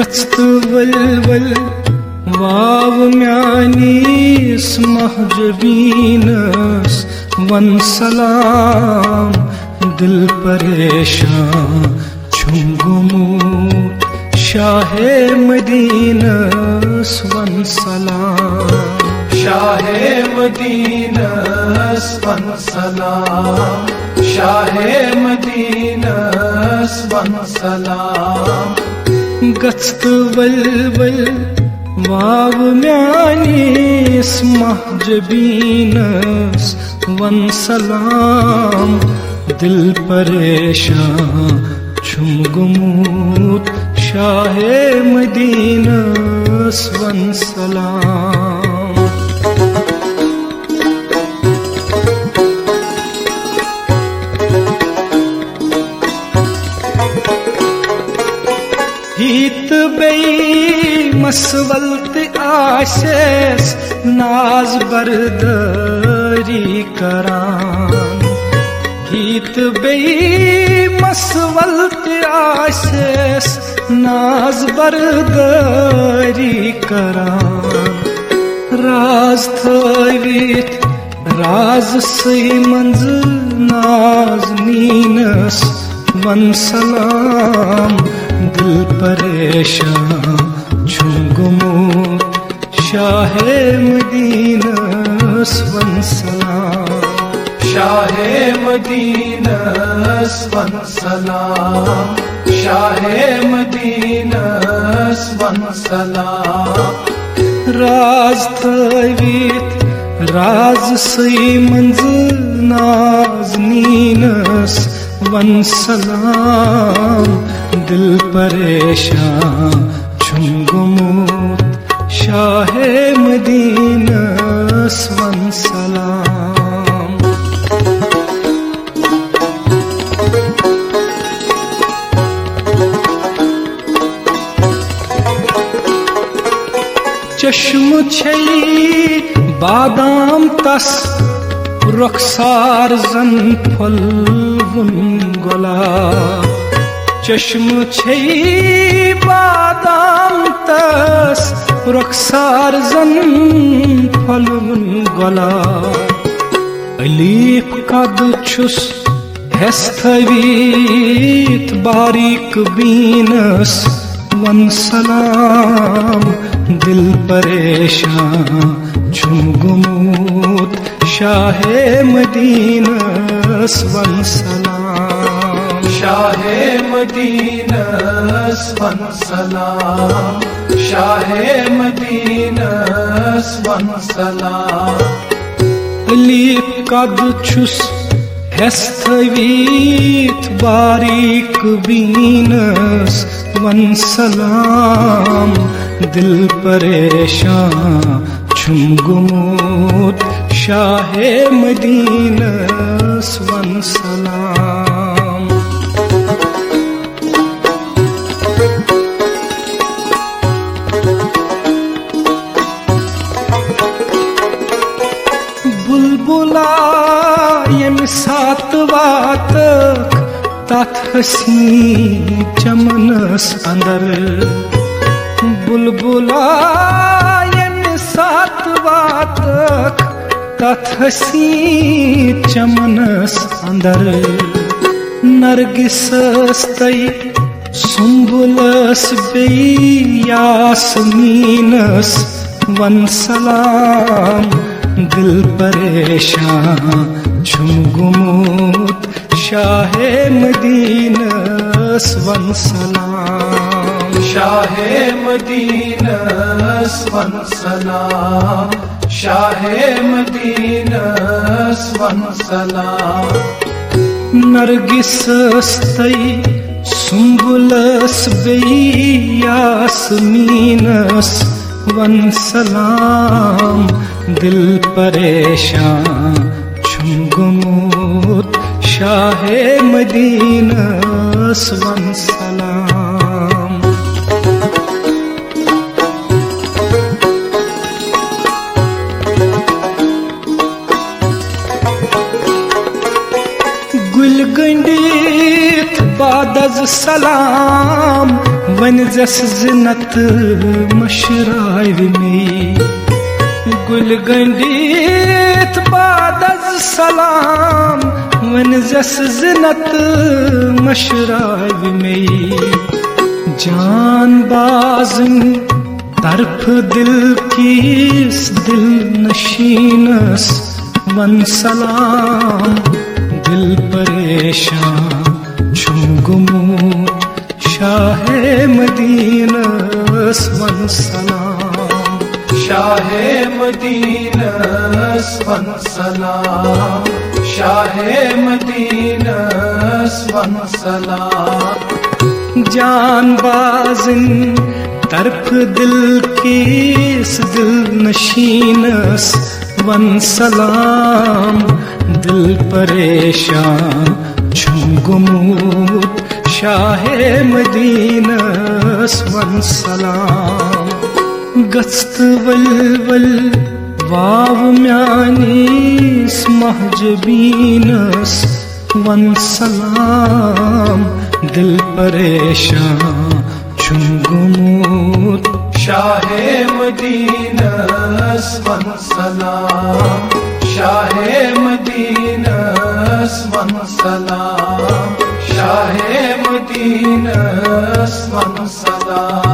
गस्त वल वाव म्यानीस महजबीनस वन सलाम दिल परेशान छुम गुमूत शाहे मदीनस वन सलाम शाहे मदीनस वन सलाम शाहे मदीनस वन सलाम गस्त वल वाव म्यानीस महजबीनस वन सलाम दिल परेशान छुम गुमूत शाहे मदीनस वन सलाम हीत बई मसवलत आशेस नाज बरदरी करान हीत बई मसवलत आशेस नाज बरदरी करान राज थवित राज सई मंज नाज नीनस वन सलाम दिल परेशान छुम गुमूत शाहे मदीनस वन सलाम शाहे मदीनस वन सलाम शाहे मदीनस वन सलाम राज थवित राज सई मंज नाज नीनस वन सलाम दिल परेशान छुम गुमूत शाहे मदीनस वन सलाम चश्म छई बादाम तस रुखसार जन फलवुन गुलाब चश्म छई बादाम तस रुखसार जन फलवुन गुलाब अलीफ कद छुस हेस थवीत बारीक बीनस वन सलाम दिल परेशान छुम गुमूत शाहे मदीनस वन सलाम शाहे मदीनस वन सलाम शाहे मदीनस वन सलाम अलीफ कद छुस हेस थवीत बारीक बीनस वन सलाम दिल परेशान छुम गुमूत शाहे मदीनस वन सलाम बुलबुला यम सात वातक तथ हसी चमनस अंदर बुलबुला यम सात वातक तथ हसी चमनस अंदर नरगिसस तई सुंबुलस बेई यासमीनस वन सलाम दिल परेशान छुम गुमूत शाहे मदीनस वन सलाम शाहे मदीनस वन सलाम शाहे मदीनस वन सलाम नरगिसस तई सुंबुलस बेई यासमीनस वन सलाम दिल परेशान छुम गुमूत शाहे मदीनस वन सलाम गुल गंडीत बादज सलाम वन जस जिनत मशराय में गुल गंडीत बादज सलाम वन जस जिनत मशराय में जान बाज़न तरफ दिल कीस दिल नशीनस वन सलाम दिल परेशान छुम गुमूत शाहे मदीनस वन सलाम शाहे मदीनस वन सलाम शाहे मदीनस वन सलाम जान बाज़न तरफ दिल कीस दिल नशीनस वन सलाम दिल परेशान छुम गुमूत शाहे मदीनस वन सलाम गस्त वल वाव म्यानीस महजबीनस वन सलाम दिल परेशान छुम गुमूत शाहे मदीनस वन सलाम शाहे मदीनस वन सलाम शाहे मदीनस वन सलाम।